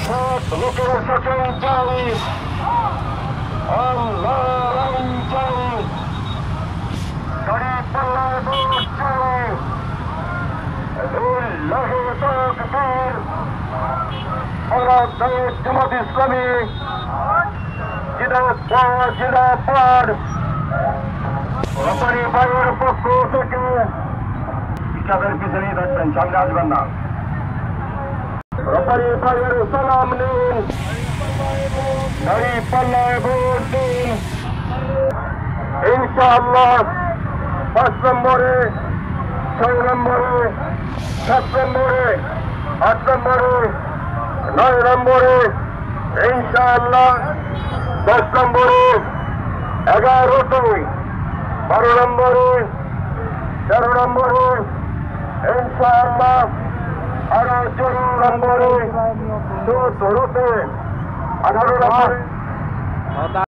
সব লোকের সাথে চাই আল্লাহর আইন চাই গাড়ি পাল্লায় ভোট চাই লিল্লাহি তাকবীর বাংলাদেশ জামাত ইসলামী জিন্দাবাদ রপারি ভাইয়ের পক্ষ থেকে হিসাবের পিছনেই থাকবেন, সামনে আসবেন না। রপারি ভাইয়ের সালাম নিন, গাড়ি পাল্লায় ভোট দিন। ইনশাআল্লাহ 5 নম্বরে, 6 নম্বরে, 7 নম্বরে, 8 নম্বরে, 9 নম্বরে, ইনশাআল্লাহ 10 নম্বরে, 11তে, 12 নম্বরে, 13 নম্বরে, ইনশাআল্লাহ আরো 14 নম্বরে, 17তে, 18 নম্বরে।